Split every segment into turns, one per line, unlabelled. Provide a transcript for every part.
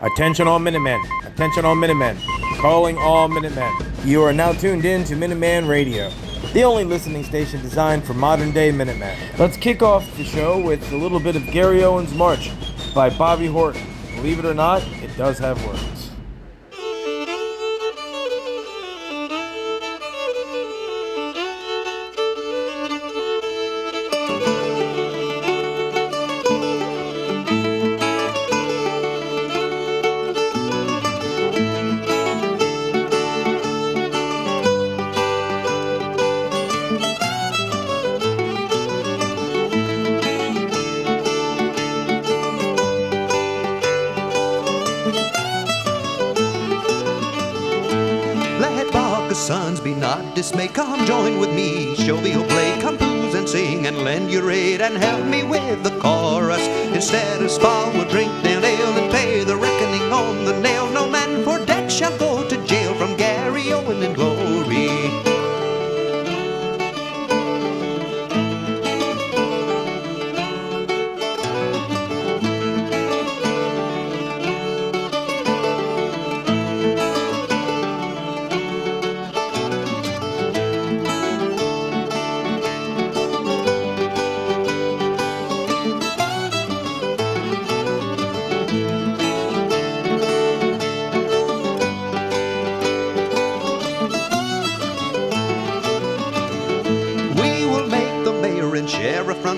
Attention all Minutemen. Attention all Minutemen. Calling all Minutemen. You are now tuned in to Minuteman Radio, the only listening station designed for modern-day Minutemen. Let's kick off the show with a little bit of Gary Owen's March by Bobby Horton. Believe it or not, it does have words.
Sons, be not dismayed, come join with me. Jovial play, come booze and sing, and lend your aid, and help me with the chorus. Instead of spa, we'll drink down ale and pay the reckoning on the nail. No man for debt shall go to jail, from Gary Owen in glory.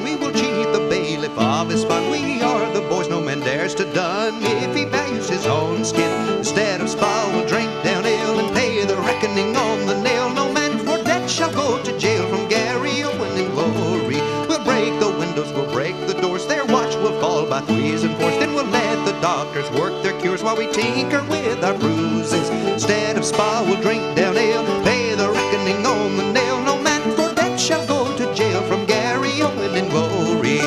We will cheat the bailiff of his fun. We are the boys no man dares to dun. If he values his own skin, instead of spa, we'll drink down ale and pay the reckoning on the nail. No man for debt shall go to jail, from Gary Owen in glory. We'll break the windows, we'll break the doors, their watch will fall by threes and fours. Then we'll let the doctors work their cures while we tinker with our bruises. Instead of spa, we'll drink down ale, pay the reckoning on the nail. No man for debt shall go to jail, from Gary Owen in glory.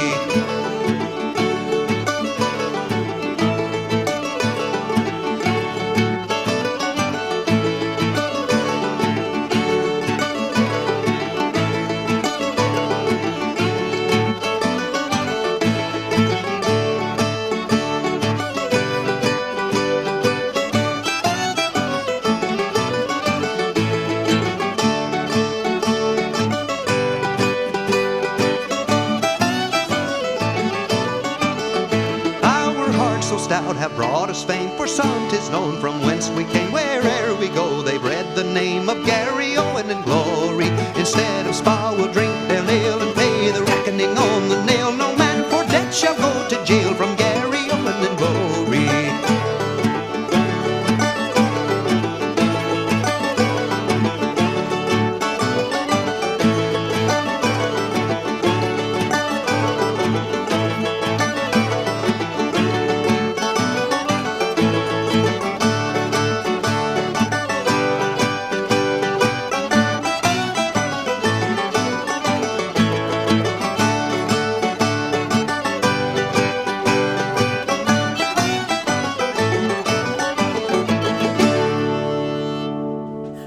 Have brought us fame, for some 'tis known from whence we came. Where'er we go, they've read the name of Gary Owen in glory. Instead of spa, we'll drink down ale and pay the reckoning on the nail. No man for debt shall go to jail, from Gary Owen in glory.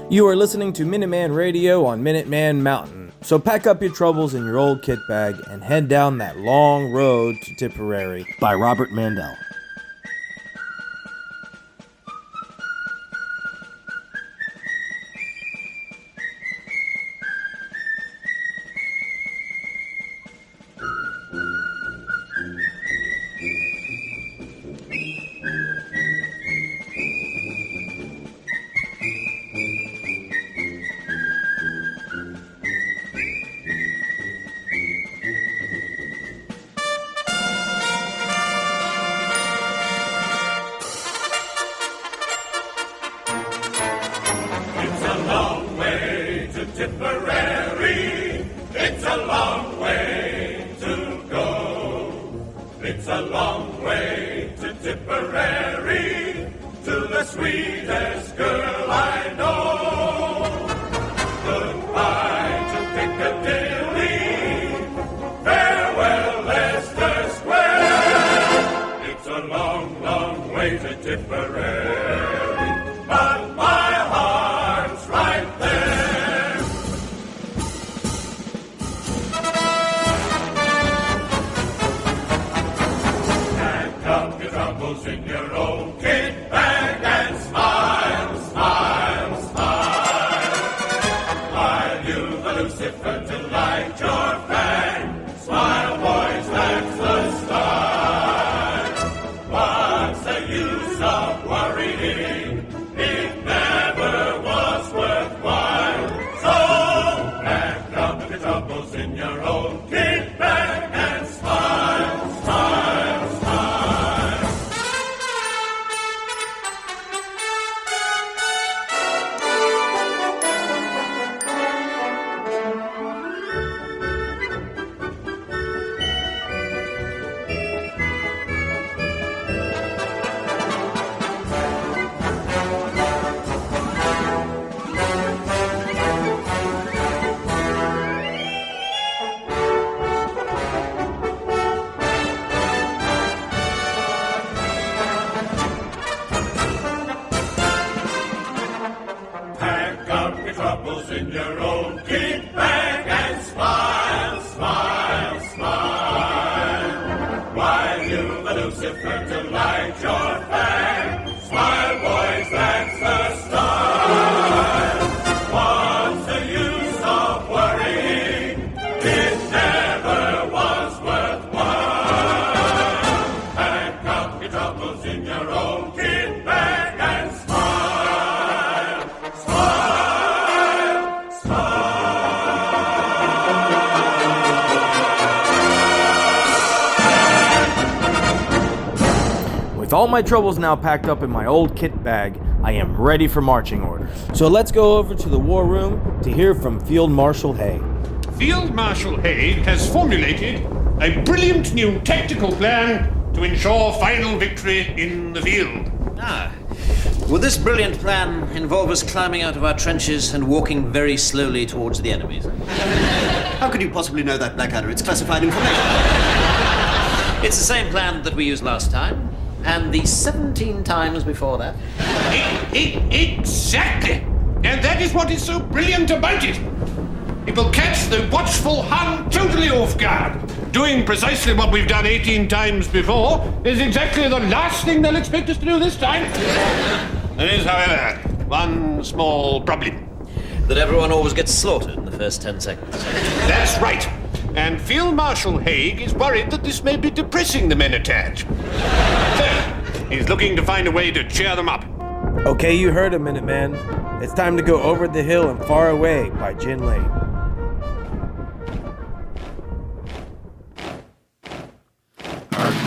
You are listening to Minuteman Radio on Minuteman Mountain. So pack up your troubles in your old kit bag and head down that long road to Tipperary by Robert Mandel.
Tipperary, it's a long way to go. It's a long way to Tipperary, to the sweetest girl I know. Goodbye to Piccadilly, farewell Leicester Square. It's a long, long way to Tipperary, but my heart's right there. In your old cave. use of worrying? It never was worthwhile. So pack up the troubles in your own kit bag and smile, smile, smile. Pack up your troubles in your own kit bag and smile, smile, smile. While you've a Lucifer to light your fag, smile, boys, that's the style. What's the use of worrying? It never was worthwhile. Pack up your troubles in your own kit bag and smile, smile, smile.
With all my troubles now packed up in my old kit bag, I am ready for marching orders. So let's go over to the war room to hear from Field Marshal Hay.
Field Marshal Haig has formulated a brilliant new tactical plan to ensure final victory in the field.
Will this brilliant plan involve us climbing out of our trenches and walking very slowly towards the enemies?
How could you possibly know that, Blackadder? It's classified information.
It's the same plan that we used last time, and the 17 times before that.
Exactly! And that is what is so brilliant about it. It will catch the watchful Hun totally off guard. Doing precisely what we've done 18 times before is exactly the last thing they'll expect us to do this time. There is, however, one small problem.
That everyone always gets slaughtered in the first 10 seconds.
That's right. And Field Marshal Haig is worried that this may be depressing the men attached. So, he's looking to find a way to cheer them up.
Okay, you heard a Minuteman. It's time to go over the hill and far away by Gin Lane.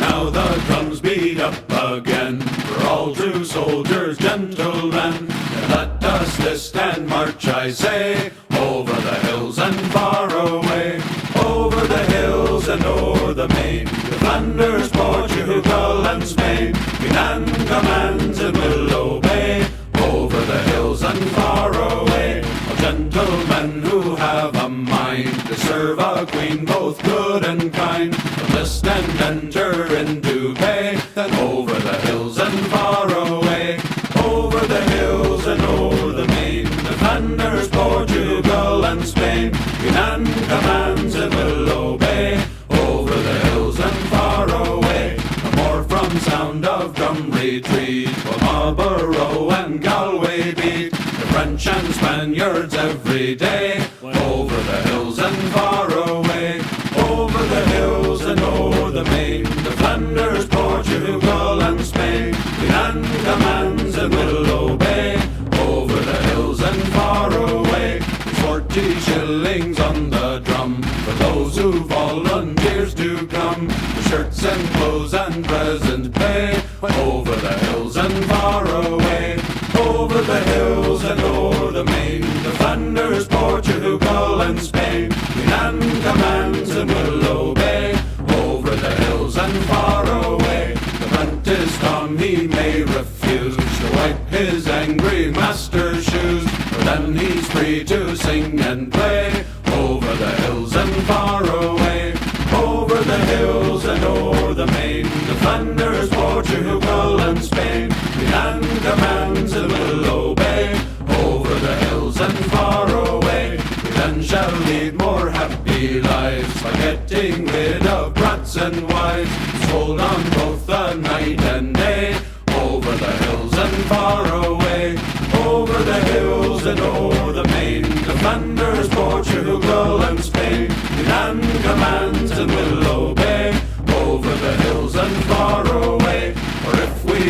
Now the drums beat up again for all true soldiers, gentlemen. Let us list and march, I say, over the hills and far away. Over the hills and o'er the main, to Flanders, Portugal and Spain. We nan commands and will obey. Over the hills and far away. All gentlemen who have a mind to serve a queen, both good and kind, enlist and enter into pay. Then over the hills and far away. Over the hills and o'er the main, to Flanders, Portugal and Spain. We nan commands and will obey. Over the hills and far away. No more from sound of drum retreat, while Marlborough and Galway beat the French and Spaniards every day. Over the hills and far away. Over the hills and o'er the main, to Flanders, Portugal and Spain. We nan commands and will obey. Over the hills and far away. 40 shillings on the drum for those who volunteers to come. For shirts and clothes and present pay. Over the hills and far away. Over the hills and o'er the main, to Flanders, Portugal and Spain. We nan commands and will obey. Over the hills and far away. The apprentice Tom he may refuse to wipe his angry master's shoes, for then he's free to sing and play. Over the hills and far away. Over the hills and o'er the main, to Flanders, Portugal and Spain. We nan commands and will obey. Over the hills and far away. We then shall lead more happy lives by getting rid of brats and wives. Hold on both the night and day. Over the hills and far away. Over the hills and o'er the main, to Flanders, Portugal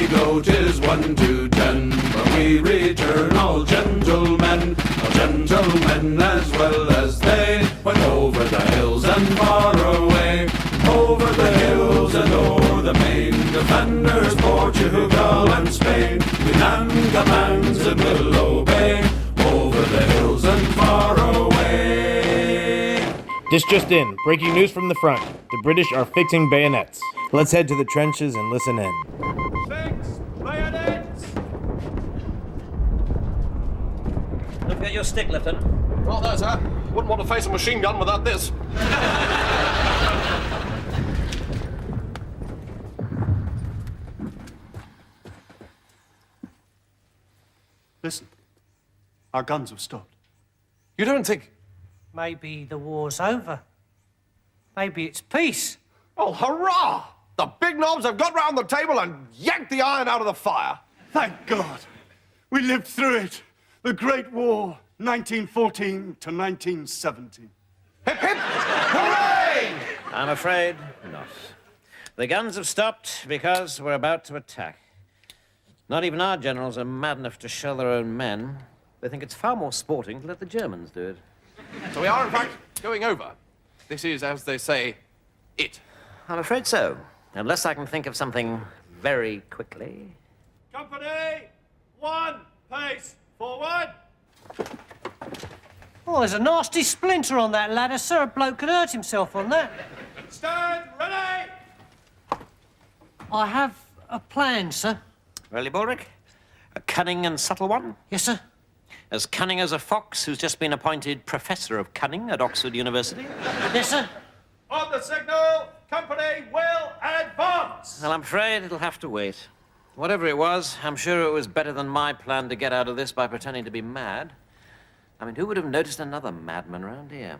go, 'tis 1 to 10. But we return all gentlemen as well as they went over the hills and far away. Over the hills and o'er the main, defenders Portugal and Spain. We man commands and will obey. Over the hills and far away.
This just in. Breaking news from the front. The British are fixing bayonets. Let's head to the trenches and listen in.
Fix bayonets!
Don't forget your stick, Lieutenant.
Right there, sir. Wouldn't want to face a machine gun without this.
Listen, our guns have stopped.
You don't think...
Maybe the war's over. Maybe it's peace.
Oh, hurrah! The big knobs have got round the table and yanked the iron out of the fire.
Thank God. We lived through it. The Great War, 1914 to 1917.
Hip, hip, hooray!
I'm afraid not. The guns have stopped because we're about to attack. Not even our generals are mad enough to shell their own men. They think it's far more sporting to let the Germans do it.
So we are, in fact, going over. This is, as they say, it.
I'm afraid so. Unless I can think of something very quickly.
Company, 1 pace forward.
Oh, there's a nasty splinter on that ladder, sir. A bloke could hurt himself on that.
Stand ready.
I have a plan, sir.
Really, Bulrick? A cunning and subtle one?
Yes, sir.
As cunning as a fox who's just been appointed Professor of Cunning at Oxford University?
Yes, sir.
On the signal, company will advance.
Well, I'm afraid it'll have to wait. Whatever it was, I'm sure it was better than my plan to get out of this by pretending to be mad. I mean, who would have noticed another madman around here?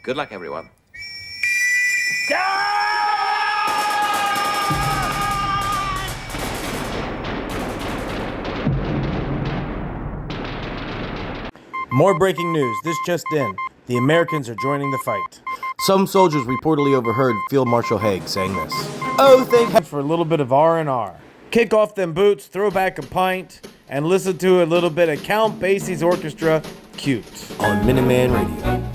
Good luck, everyone.
More breaking news. This just in. The Americans are joining the fight. Some soldiers reportedly overheard Field Marshal Haig saying this. Oh, thank heaven for a little bit of R&R. Kick off them boots, throw back a pint, and listen to a little bit of Count Basie's orchestra, Cute, on Minuteman Radio.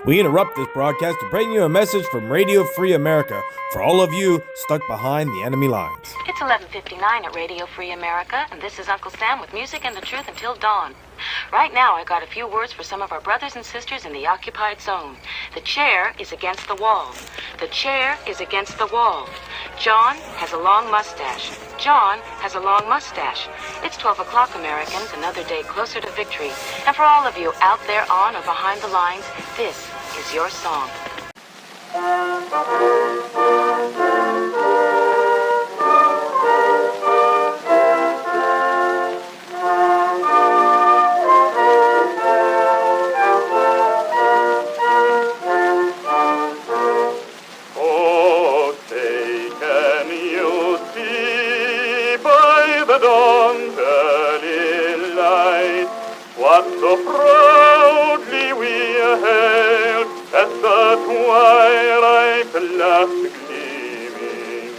We interrupt this broadcast to bring you a message from Radio Free America for all of you stuck behind the enemy lines.
It's 11:59 at Radio Free America, and this is Uncle Sam with music and the truth until dawn. Right now, I got a few words for some of our brothers and sisters in the occupied zone. The chair is against the wall. The chair is against the wall. John has a long mustache. John has a long mustache. It's 12 o'clock, Americans, another day closer to victory. And for all of you out there on or behind the lines, this is your song.
Oh, can you see by the dawn's early light what so proudly we hailed at the twilight last gleaming,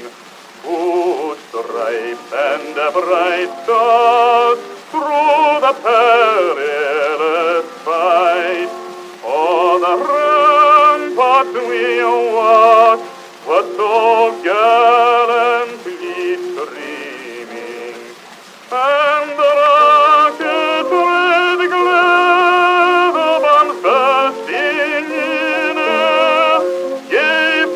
whose stripes and bright stars through the perilous fight o'er the ramparts we watched were so gallantly streaming, and the rocket red glare of bombs bursting in air gave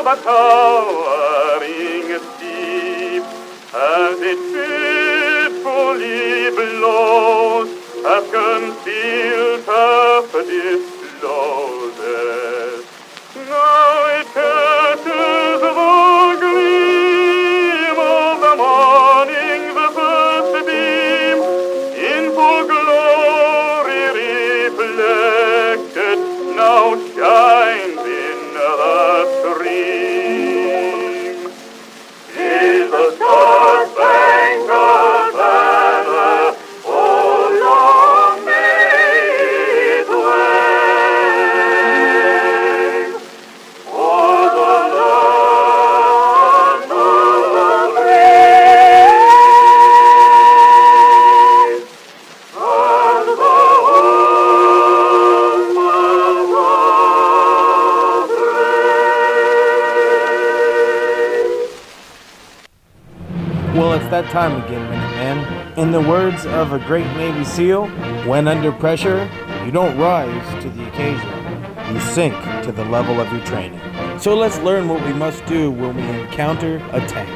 of a towering steep, as it fitfully blows, as concealed half discloses. Now it catches the gleam of the morning, the first beam, in full glory reflected, now shines in the stream. Is the star-spangled banner, oh, long may it wave, o'er the land of the brave, and the home of the
Well, it's that time again, Minuteman. In the words of a great Navy SEAL, when under pressure, you don't rise to the occasion. You sink to the level of your training. So let's learn what we must do when we encounter a tank.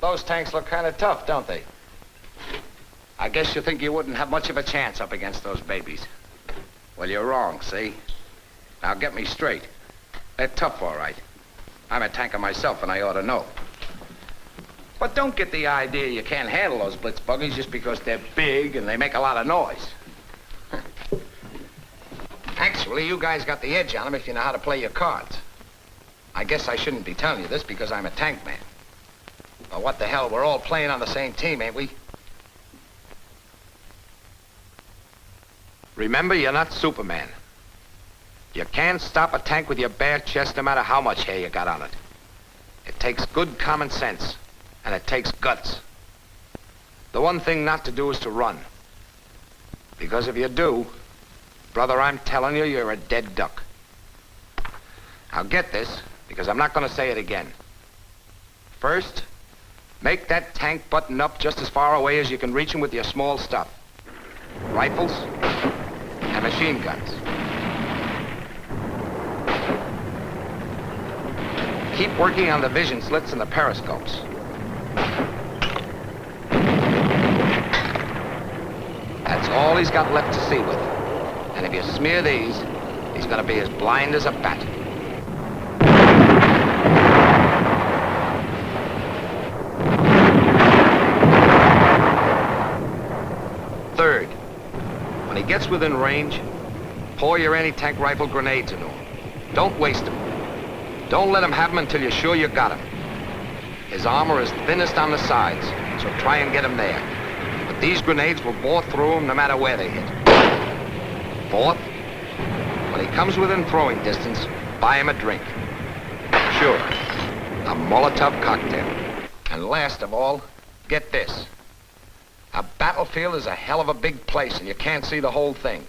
Those tanks look kind of tough, don't they? I guess you think you wouldn't have much of a chance up against those babies. Well, you're wrong, see? Now, get me straight. They're tough, all right. I'm a tanker myself, and I ought to know. But don't get the idea you can't handle those blitz buggies just because they're big and they make a lot of noise. Actually, you guys got the edge on them if you know how to play your cards. I guess I shouldn't be telling you this because I'm a tank man. But what the hell, we're all playing on the same team, ain't we? Remember, you're not Superman. You can't stop a tank with your bare chest no matter how much hair you got on it. It takes good common sense, and it takes guts. The one thing not to do is to run. Because if you do, brother, I'm telling you, you're a dead duck. Now get this, because I'm not going to say it again. First, make that tank button up just as far away as you can reach him with your small stuff. Rifles and machine guns. Keep working on the vision slits and the periscopes. That's all he's got left to see with it. And if you smear these, he's gonna be as blind as a bat. Third, when he gets within range, pour your anti-tank rifle grenades into him. Don't waste them. Don't let him have them until you're sure you got him. His armor is thinnest on the sides, so try and get him there. But these grenades will bore through him no matter where they hit. Fourth, when he comes within throwing distance, buy him a drink. Sure, a Molotov cocktail. And last of all, get this. A battlefield is a hell of a big place, and you can't see the whole thing.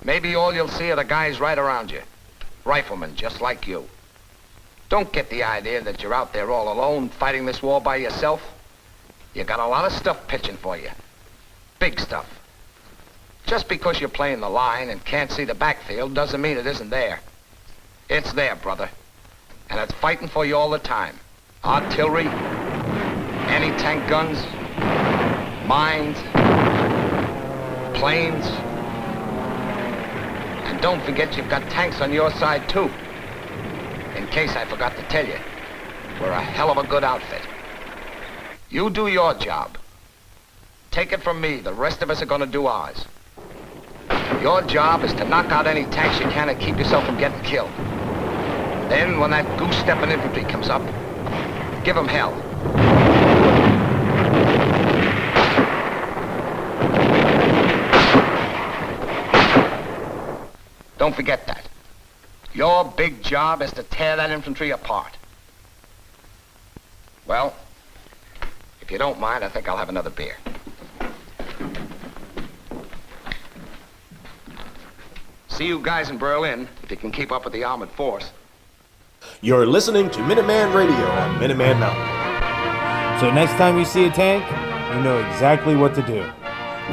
Maybe all you'll see are the guys right around you. Riflemen just like you. Don't get the idea that you're out there all alone fighting this war by yourself. You got a lot of stuff pitching for you. Big stuff. Just because you're playing the line and can't see the backfield doesn't mean it isn't there. It's there, brother. And it's fighting for you all the time. Artillery, anti-tank guns, mines, planes. And don't forget you've got tanks on your side, too. In case I forgot to tell you, we're a hell of a good outfit. You do your job. Take it from me, the rest of us are gonna do ours. Your job is to knock out any tanks you can and keep yourself from getting killed. Then, when that goose-stepping infantry comes up, give them hell. Don't forget that. Your big job is to tear that infantry apart. Well, if you don't mind, I think I'll have another beer. See you guys in Berlin, if you can keep up with the armored force.
You're listening to Minuteman Radio on Minuteman Mountain. So next time you see a tank, you know exactly what to do.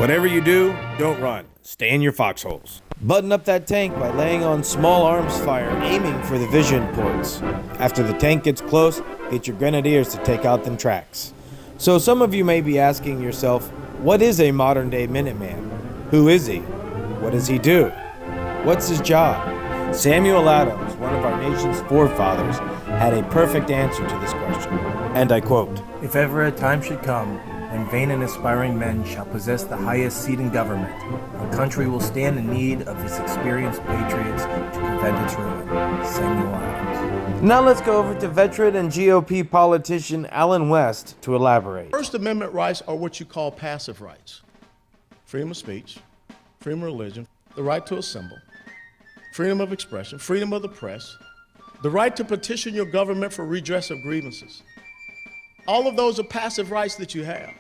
Whatever you do, don't run. Stay in your foxholes. Button up that tank by laying on small arms fire, aiming for the vision ports. After the tank gets close, get your grenadiers to take out them tracks. So some of you may be asking yourself, what is a modern day Minuteman? Who is he? What does he do? What's his job? Samuel Adams, one of our nation's forefathers, had a perfect answer to this question. And I quote,
"If ever a time should come when vain and aspiring men shall possess the highest seat in government, our country will stand in need of its experienced patriots to prevent its ruin." Samuel Adams.
Now let's go over to veteran and GOP politician Allen West to elaborate.
First Amendment rights are what you call passive rights. Freedom of speech, freedom of religion, the right to assemble, freedom of expression, freedom of the press, the right to petition your government for redress of grievances. All of those are passive rights that you have.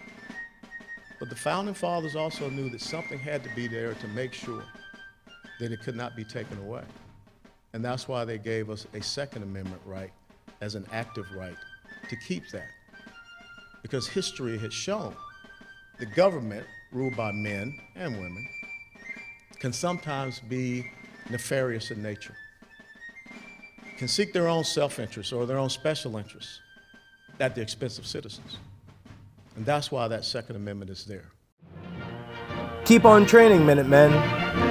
But the Founding Fathers also knew that something had to be there to make sure that it could not be taken away. And that's why they gave us a Second Amendment right as an active right to keep that. Because history has shown the government, ruled by men and women, can sometimes be nefarious in nature, can seek their own self-interest or their own special interests at the expense of citizens. And that's why that Second Amendment is there.
Keep on training, Minutemen.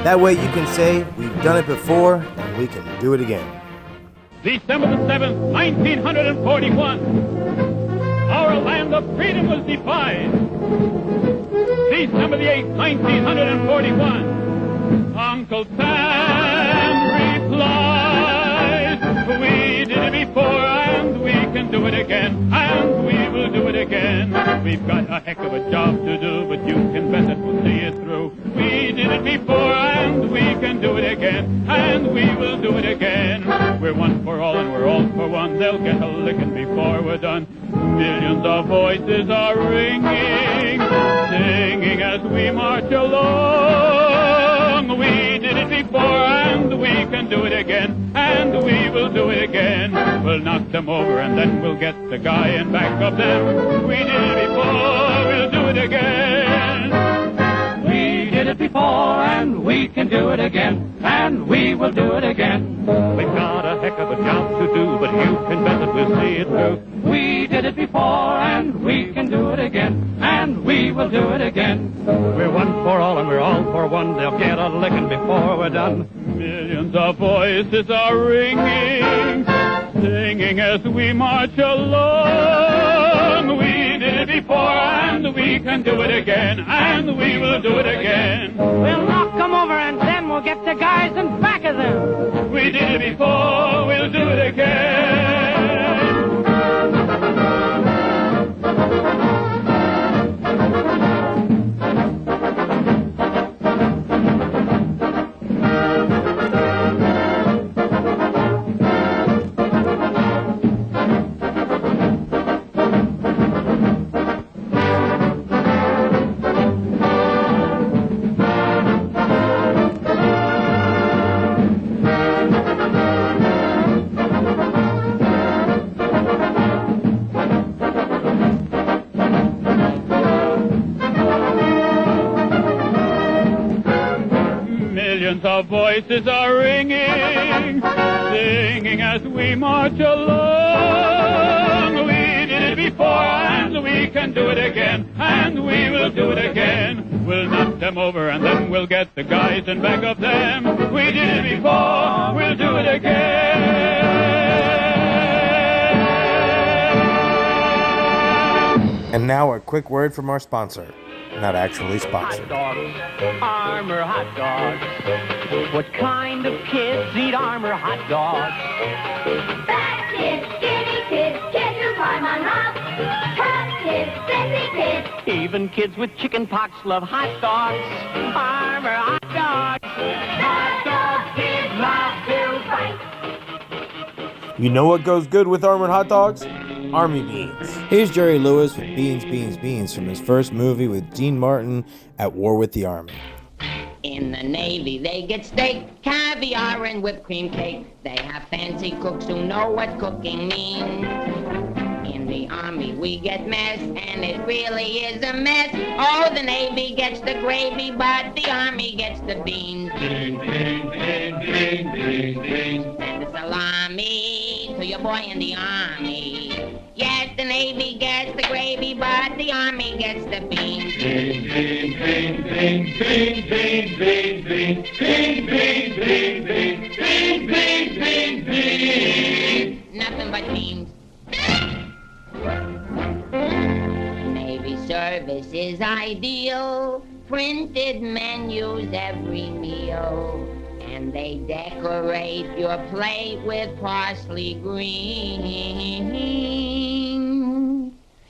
That way you can say, we've done it before and we can do it again.
December the 7th, 1941, our land of freedom was defied. December the 8th, 1941, Uncle Sam replied, "We did it before and we can do it again, and we will do it again. We've got a heck of a job to do, but you can bet that we'll see it through. We did it before and we can do it again, and we will do it again. We're one for all and we're all for one. They'll get a licking before we're done. Millions of voices are ringing, singing as we march along. We did it before and we can do it again, and we will do it again. We'll knock them over and then we'll get the guy in back of them. We did it before, we'll do it again. We did it before and we can do it again, and we will do it again. We've got a heck of a job to do, but you can bet that we'll see it through. We did it before and we can do it again, and we will do it again. We're one for all and we're all for one. They'll get a licking before we're done. Millions of voices are ringing, singing as we march along. We did it before and we can do it again, and we will do it again.
We'll knock them over and then we'll get the guys in back of them.
We did it before, we'll do it again. Of voices are ringing, singing as we march along. We did it before and we can do it again, and we will do it again. We'll knock them over and then we'll get the guys in back of them. We did it before, we'll do it again.
And now a quick word from our sponsor. Not actually sponsored.
Hot dogs, Armour hot dogs. What kind of kids eat Armour hot dogs?
Fat kids, skinny kids, kids who climb on rocks. Tough kids, sexy kids.
Even kids with chicken pox love hot dogs. Armour hot dogs.
Hot dogs, kids love to fight.
You know what goes good with Armored hot dogs? Army beans. Here's Jerry Lewis with Beans, Beans, Beans from his first movie with Dean Martin, At War with the Army.
In the Navy, they get steak, caviar, and whipped cream cake. They have fancy cooks who know what cooking means. In the Army, we get mess, and it really is a mess. Oh, the Navy gets the gravy, but the Army gets the beans. Beans, beans, beans, beans, beans, beans. Send a salami to your boy in the Army. Yes, the Navy gets the gravy, but the Army gets the beans. Beans, beans, beans, beans, beans, beans, beans, beans, beans, beans, beans, beans, beans, beans, beans. Nothing but beans. Navy service is ideal. Printed menus every meal. And they decorate your plate with parsley green.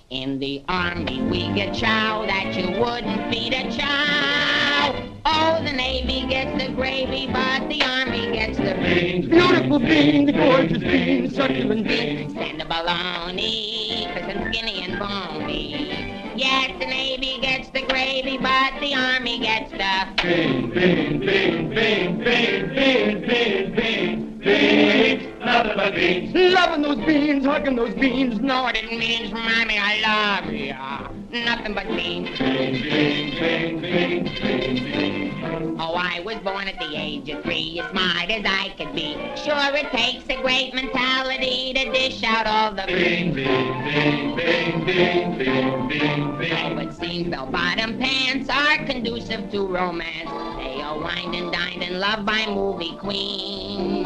In the Army, we get chow that you wouldn't feed a chow. Oh, the Navy gets the gravy, but the Army gets the beans. Beautiful beans, gorgeous beans, succulent beans. Stand the bologna, 'cause I'm skinny and bony. Yes, the Navy gets the gravy, but the Army gets the beans, beans, beans, beans, beans, beans, beans, beans, beans. Nothing but beans. Loving those beans, hugging those beans. Know what it means, Mommy, I love ya. Nothing but beans. Beans, beans, beans, beans, beans, beans. Oh, I was born at the age of 3, as smart as I could be. Sure, it takes a great mentality to dish out all the beans. Beans, beans, beans, beans, beans, beans, beans. Oh, it seems bell-bottom pants are conducive to romance. They are wined and dined and loved by movie queens.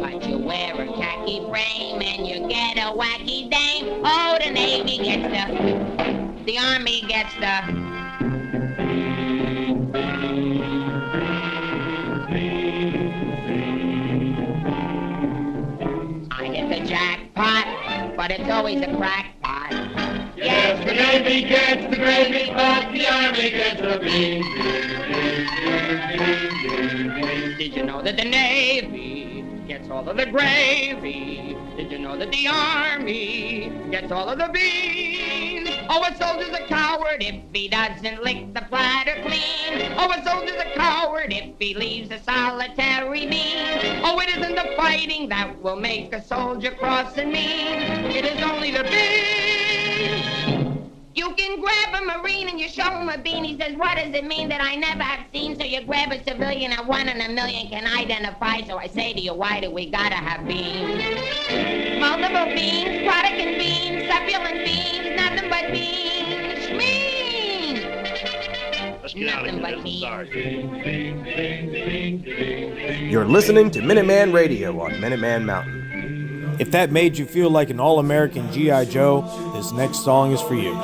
But you wear a khaki frame and you get a wacky dame. Oh, the Navy gets the Army gets the I hit the jackpot, but it's always a crackpot. Yes, the Navy gets the gravy, but the Army gets the beans. Did you know that the Navy gets all of the gravy? Did you know that the Army gets all of the beans? Oh, a soldier's a coward if he doesn't lick the platter clean. Oh, a soldier's a coward if he leaves a solitary bean. Oh, it isn't the fighting that will make a soldier cross and mean. It is only the beans. You can grab a Marine and you show him a bean. He says, what does it mean that I never have seen? So you grab a civilian and 1 in a million can identify. So I say to you, why do we gotta have beans? Multiple beans, product and beans, succulent beans, nothing but beans. Schmeans!
Let's get out of here. I'm sorry.
You're listening to Minuteman Radio on Minuteman Mountain. If that made you feel like an all-American G.I. Joe, this next song is for you.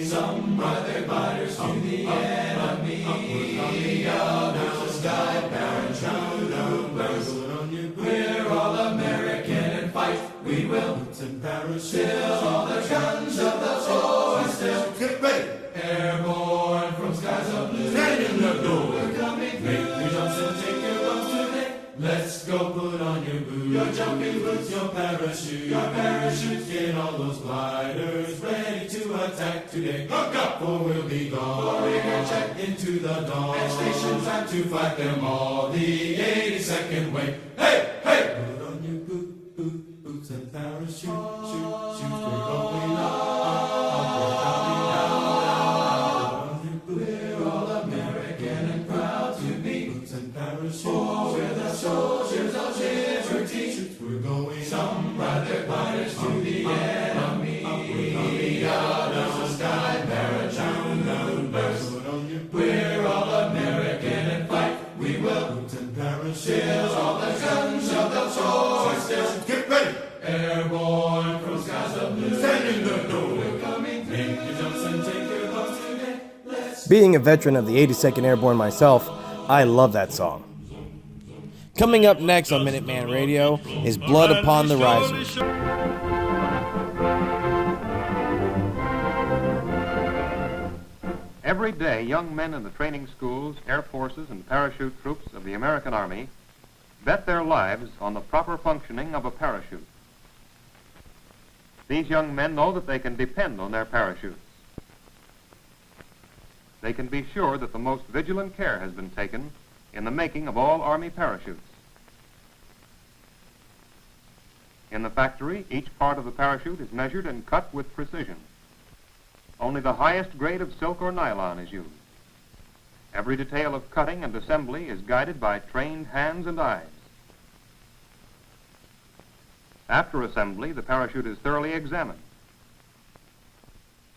Some brother fighters to the enemy. We're coming out of the sky, paratroopers. We're all American and fight. We will. Boots and parachutes, all the guns of the force. Get ready. Airborn from skies of blue. Stand in the door. We're coming through. Make your jumps and take your bumps today. Let's go put on your boots. Your jumping boots, your parachute. Your parachutes, get all those gliders ready to attack today. Hook up, or we'll be gone. Boarding and check into the dawn. And station time to fight them all. The 82nd wave. Hey, hey! Put on your boots and parachute. Shoot, shoot, we're going up, we're coming out. We're all American and proud to be. Boots and parachutes. Oh, we're the soldiers of liberty. We're going some rather fighters to the enemy. We're coming out of the sky, paratroopers. We're all American and fight. We will. Boots and parachutes, all the guns of the forces. Get ready. Airborn from skies of blue. Stand in the door. We're coming through. Make your jumps and take your bumps today.
Being a veteran of the 82nd Airborne myself, I love that song. Coming up next on Minuteman Radio is Blood Upon the Risers.
Every day, young men in the training schools, air forces, and parachute troops of the American Army bet their lives on the proper functioning of a parachute. These young men know that they can depend on their parachutes. They can be sure that the most vigilant care has been taken in the making of all Army parachutes. In the factory, each part of the parachute is measured and cut with precision. Only the highest grade of silk or nylon is used. Every detail of cutting and assembly is guided by trained hands and eyes. After assembly, the parachute is thoroughly examined.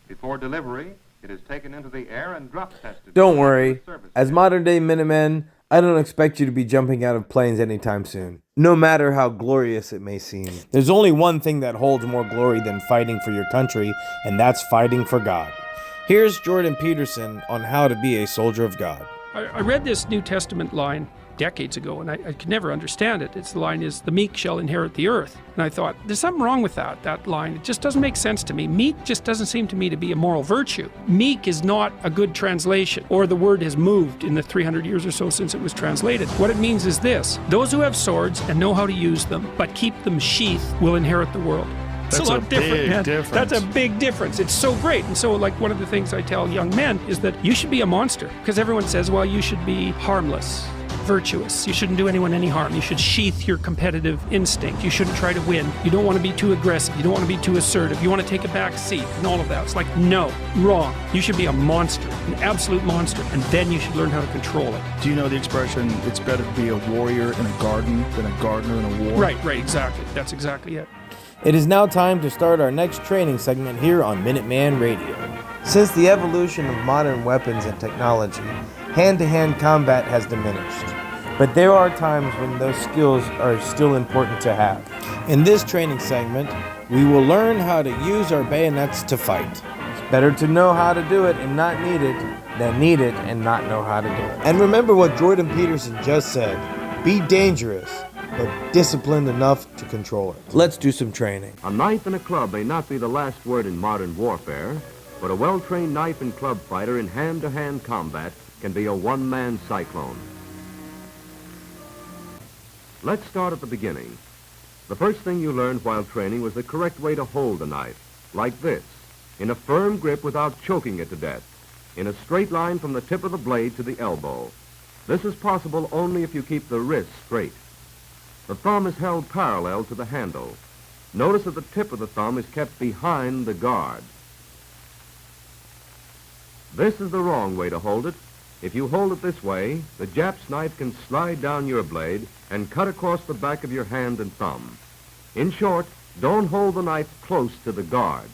Before delivery, it is taken into the air and drop tested.
Don't worry, as modern-day Minutemen, I don't expect you to be jumping out of planes anytime soon, no matter how glorious it may seem. There's only one thing that holds more glory than fighting for your country, and that's fighting for God. Here's Jordan Peterson on how to be a soldier of God.
I read this New Testament line decades ago, and I could never understand it. The line is, the meek shall inherit the earth. And I thought, there's something wrong with that line. It just doesn't make sense to me. Meek just doesn't seem to me to be a moral virtue. Meek is not a good translation, or the word has moved in the 300 years or so since it was translated. What it means is this: those who have swords and know how to use them, but keep them sheathed, will inherit the world. It's a lot different, man. That's a big difference. It's so great. And so, like, one of the things I tell young men is that you should be a monster. Because everyone says, well, you should be harmless, virtuous. You shouldn't do anyone any harm. You should sheath your competitive instinct. You shouldn't try to win. You don't want to be too aggressive. You don't want to be too assertive. You want to take a back seat and all of that. It's like, no, wrong. You should be a monster, an absolute monster, and then you should learn how to control it.
Do you know the expression, it's better to be a warrior in a garden than a gardener in a war?
Right, exactly. That's exactly it.
It is now time to start our next training segment here on Minuteman Radio. Since the evolution of modern weapons and technology, hand-to-hand combat has diminished. But there are times when those skills are still important to have. In this training segment, we will learn how to use our bayonets to fight. It's better to know how to do it and not need it than need it and not know how to do it. And remember what Jordan Peterson just said: be dangerous, but disciplined enough to control it. Let's do some training.
A knife and a club may not be the last word in modern warfare, but a well-trained knife and club fighter in hand-to-hand combat can be a one-man cyclone. Let's start at the beginning. The first thing you learned while training was the correct way to hold the knife, like this, in a firm grip without choking it to death, in a straight line from the tip of the blade to the elbow. This is possible only if you keep the wrist straight. The thumb is held parallel to the handle. Notice that the tip of the thumb is kept behind the guard. This is the wrong way to hold it. If you hold it this way, the Jap's knife can slide down your blade and cut across the back of your hand and thumb. In short, don't hold the knife close to the guard.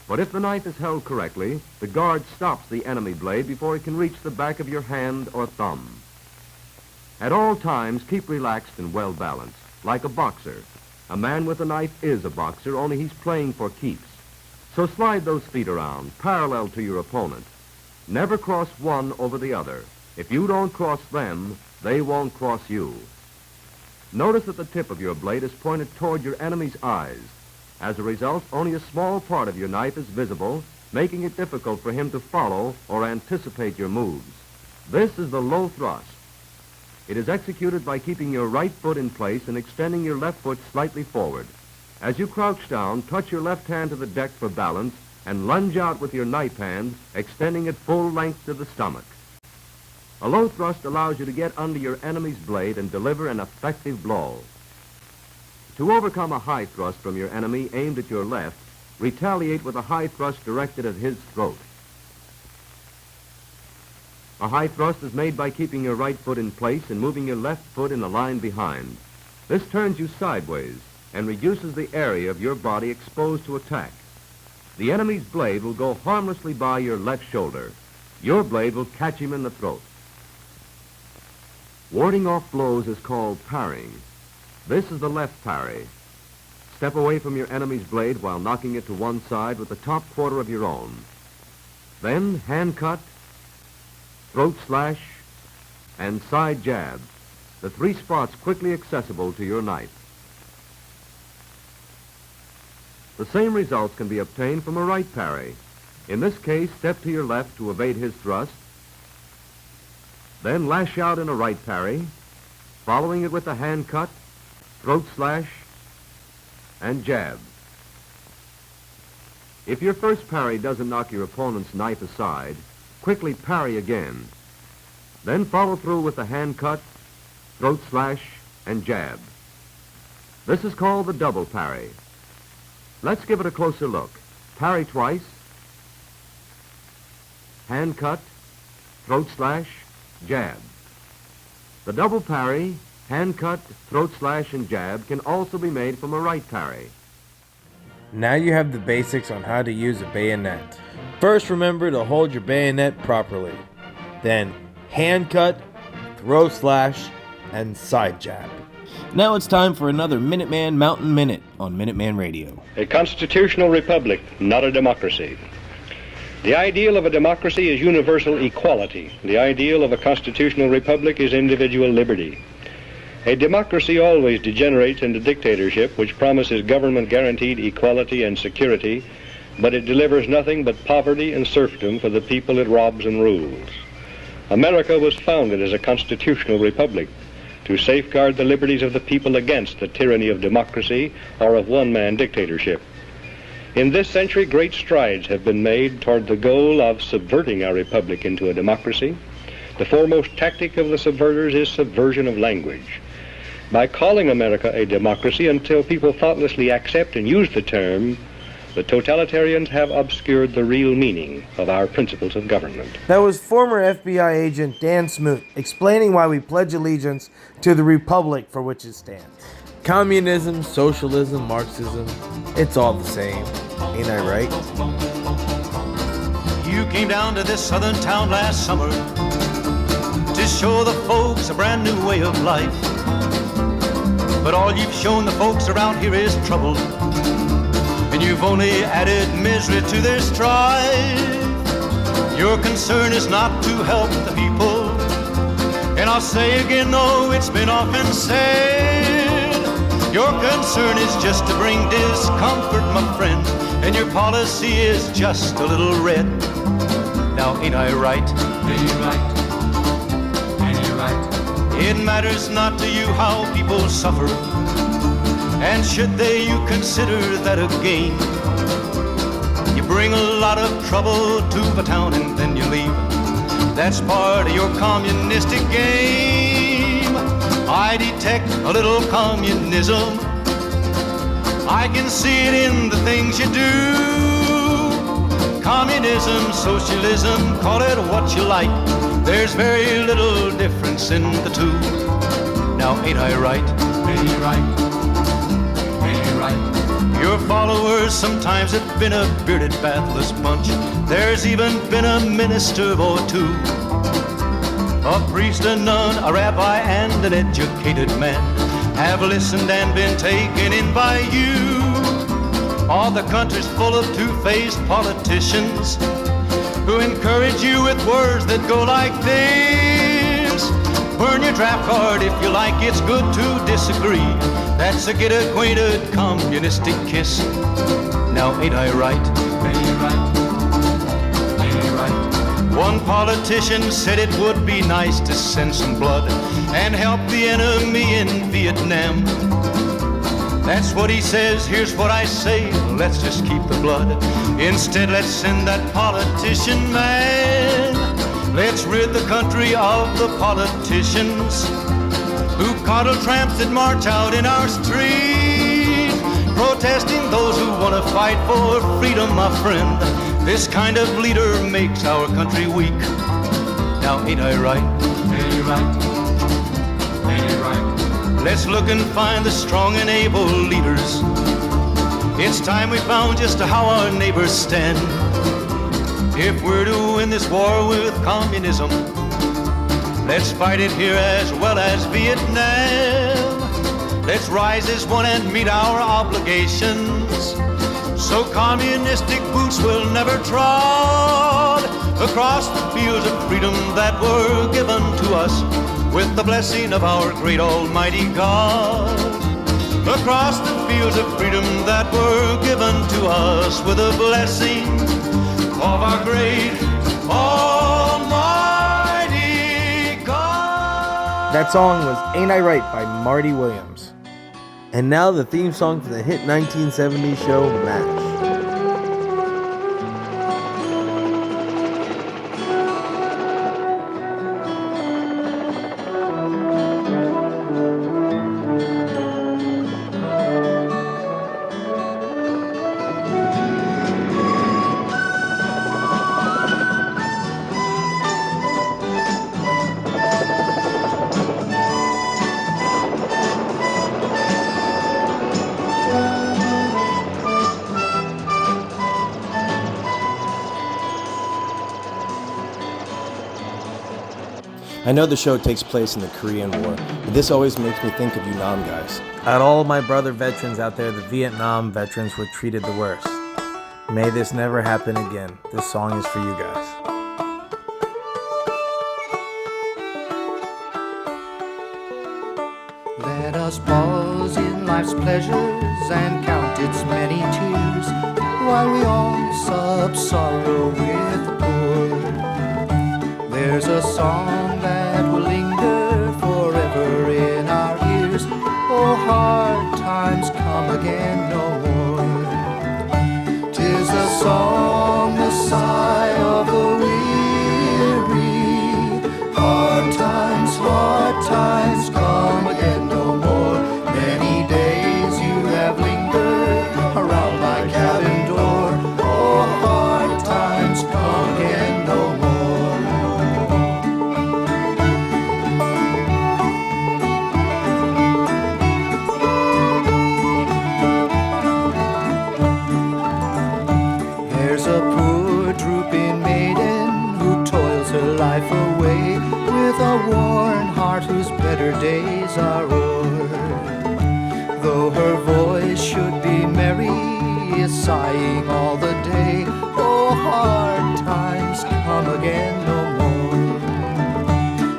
But if the knife is held correctly, the guard stops the enemy blade before it can reach the back of your hand or thumb. At all times, keep relaxed and well-balanced, like a boxer. A man with a knife is a boxer, only he's playing for keeps. So slide those feet around, parallel to your opponent. Never cross one over the other. If you don't cross them, they won't cross you. Notice that the tip of your blade is pointed toward your enemy's eyes. As a result, only a small part of your knife is visible, making it difficult for him to follow or anticipate your moves. This is the low thrust. It is executed by keeping your right foot in place and extending your left foot slightly forward. As you crouch down, touch your left hand to the deck for balance and lunge out with your knife hand, extending it full length to the stomach. A low thrust allows you to get under your enemy's blade and deliver an effective blow. To overcome a high thrust from your enemy aimed at your left, retaliate with a high thrust directed at his throat. A high thrust is made by keeping your right foot in place and moving your left foot in a line behind. This turns you sideways and reduces the area of your body exposed to attack. The enemy's blade will go harmlessly by your left shoulder. Your blade will catch him in the throat. Warding off blows is called parrying. This is the left parry. Step away from your enemy's blade while knocking it to one side with the top quarter of your own. Then hand cut, throat slash, and side jab, the three spots quickly accessible to your knife. The same results can be obtained from a right parry. In this case, step to your left to evade his thrust, then lash out in a right parry, following it with the hand cut, throat slash, and jab. If your first parry doesn't knock your opponent's knife aside, quickly parry again. Then follow through with the hand cut, throat slash, and jab. This is called the double parry. Let's give it a closer look. Parry twice, hand cut, throat slash, jab. The double parry, hand cut, throat slash, and jab can also be made from a right parry.
Now you have the basics on how to use a bayonet. First, remember to hold your bayonet properly. Then, hand cut, throat slash, and side jab. Now it's time for another Minuteman Mountain Minute on Minuteman Radio.
A constitutional republic, not a democracy. The ideal of a democracy is universal equality. The ideal of a constitutional republic is individual liberty. A democracy always degenerates into dictatorship, which promises government-guaranteed equality and security, but it delivers nothing but poverty and serfdom for the people it robs and rules. America was founded as a constitutional republic to safeguard the liberties of the people against the tyranny of democracy or of one-man dictatorship. In this century, great strides have been made toward the goal of subverting our republic into a democracy. The foremost tactic of the subverters is subversion of language. By calling America a democracy until people thoughtlessly accept and use the term, the totalitarians have obscured the real meaning of our principles of government.
That was former FBI agent Dan Smoot explaining why we pledge allegiance to the republic for which it stands. Communism, socialism, Marxism, it's all the same. Ain't I right?
You came down to this southern town last summer to show the folks a brand new way of life. But all you've shown the folks around here is trouble, and you've only added misery to their strife. Your concern is not to help the people, and I'll say again, though it's been often said, your concern is just to bring discomfort, my friend, and your policy is just a little red. Now ain't I right? Ain't you right? Ain't you right? It matters not to you how people suffer, and should they, you consider that a gain. You bring a lot of trouble to the town and then you leave. That's part of your communistic game. I detect a little communism. I can see it in the things you do. Communism, socialism, call it what you like. There's very little difference in the two. Now ain't I right? Ain't you right? Your followers sometimes have been a bearded, bathless bunch. There's even been a minister or two, a priest, a nun, a rabbi, and an educated man have listened and been taken in by you. All the country's full of two-faced politicians who encourage you with words that go like this. Burn your draft card if you like, it's good to disagree. That's a get-acquainted communistic kiss. Now ain't I right? Ain't you right? Ain't you right? One politician said it would be nice to send some blood and help the enemy in Vietnam. That's what he says, here's what I say, let's just keep the blood. Instead, let's send that politician man. Let's rid the country of the politicians who coddle tramps that march out in our street, protesting those who want to fight for freedom, my friend. This kind of leader makes our country weak. Now ain't I right? Ain't you right? Ain't you right? Let's look and find the strong and able leaders. It's time we found just how our neighbors stand. If we're to win this war with communism, let's fight it here as well as Vietnam. Let's rise as one and meet our obligations, so communistic boots will never trod across the fields of freedom that were given to us with the blessing of our great almighty God. Across the fields of freedom that were given to us with the blessing of our great almighty God.
That song was Ain't I Right by Marty Williams. And now the theme song for the hit 1970s show M.A.S.H. I know the show takes place in the Korean War, but this always makes me think of you Nam guys. Out of all my brother veterans out there, the Vietnam veterans were treated the worst. May this never happen again. This song is for you guys.
Let us pause in life's pleasures and count its many tears, while we all sup sorrow with the poor. There's a song that will linger forever in our ears. Oh, hard times come again no more. 'Tis a song, the sigh of the weary. Hard times come again no more. Many days you have lingered around my cabin door. Oh, hard times come again no more. Life away with a worn heart whose better days are o'er. Though her voice should be merry, is sighing all the day. Oh, hard times come again no more.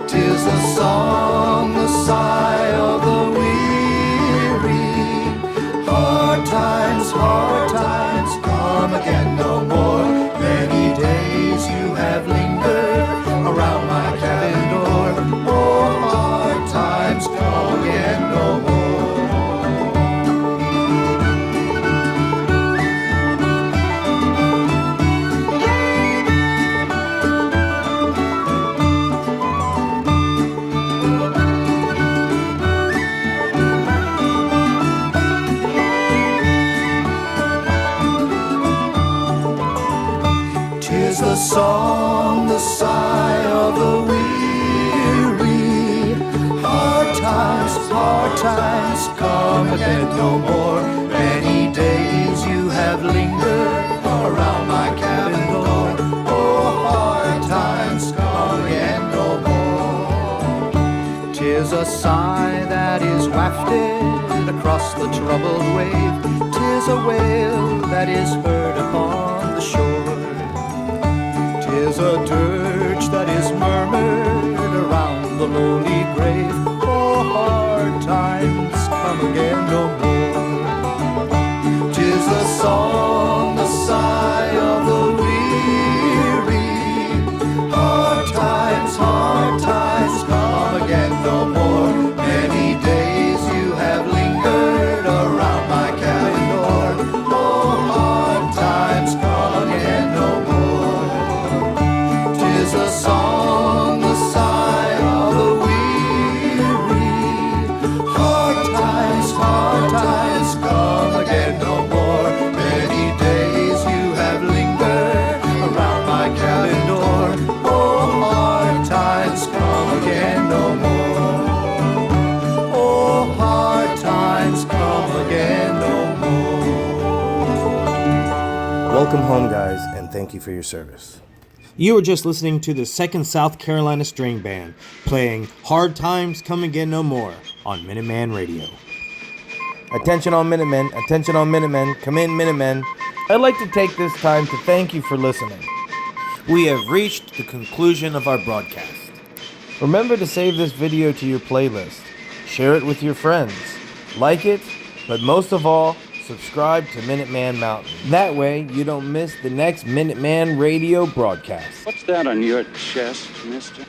'Tis a song, the sigh of the weary. Hard times come again no more. Many days you have lingered around my cabin door. Oh, hard times come again no more. Tis the song, the sigh of the weary. Hard times come again no more. Many days you have lingered around my cabin door. Oh, hard times come again no more. 'Tis a sigh that is wafted across the troubled wave. 'Tis a wail that is heard upon the shore. 'Tis a dirge that is murmured around the lowly grave. Oh, hard times come again no more. 'Tis the song, the sigh of the weary. Hard times come again no more. Many days you have lingered around my cabin door. Oh, hard times come again no more. 'Tis a song, the sigh of the weary. Hard times come again no more. Many days you have lingered around my cabin door. Oh, hard times come again no more. Oh, hard times come again no more.
Welcome home, guys, and thank you for your service. You were just listening to the 2nd South Carolina String Band playing Hard Times Come Again No More on Minuteman Radio. Attention all Minutemen, come in Minutemen. I'd like to take this time to thank you for listening. We have reached the conclusion of our broadcast. Remember to save this video to your playlist, share it with your friends, like it, but most of all, subscribe to Minuteman Mountain. That way, you don't miss the next Minuteman Radio broadcast.
What's that on your chest, mister?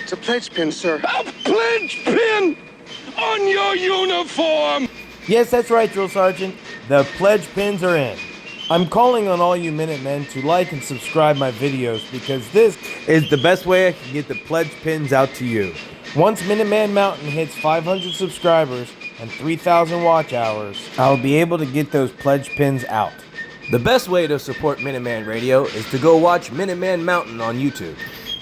It's a pledge pin, sir.
A pledge pin on your uniform!
Yes, that's right, Drill Sergeant. The pledge pins are in. I'm calling on all you Minutemen to like and subscribe my videos because this is the best way I can get the pledge pins out to you. Once Minuteman Mountain hits 500 subscribers and 3,000 watch hours, I'll be able to get those pledge pins out. The best way to support Minuteman Radio is to go watch Minuteman Mountain on YouTube.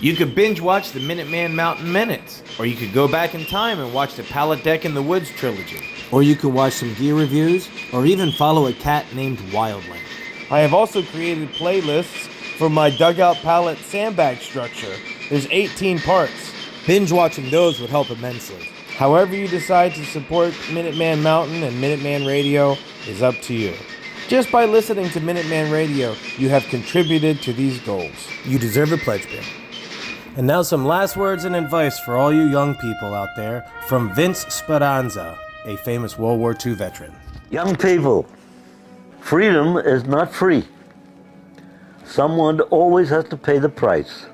You could binge watch the Minuteman Mountain Minutes, or you could go back in time and watch the Pallet Deck in the Woods trilogy. Or you can watch some gear reviews, or even follow a cat named Wildling. I have also created playlists for my dugout pallet sandbag structure. There's 18 parts. Binge watching those would help immensely. However you decide to support Minuteman Mountain and Minuteman Radio is up to you. Just by listening to Minuteman Radio, you have contributed to these goals. You deserve a pledge pin. And now some last words and advice for all you young people out there from Vince Speranza, a famous World War II veteran.
Young people, freedom is not free. Someone always has to pay the price.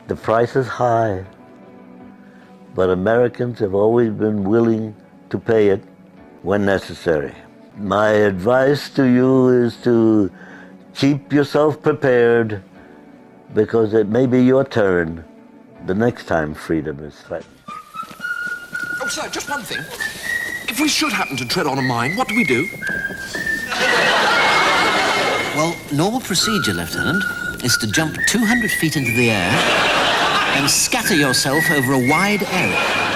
The price is high, but Americans have always been willing to pay it when necessary. My advice to you is to keep yourself prepared because it may be your turn the next time freedom is threatened.
Oh, sir, just one thing. If we should happen to tread on a mine, what do we do?
Well, normal procedure, Lieutenant, is to jump 200 feet into the air and scatter yourself over a wide area.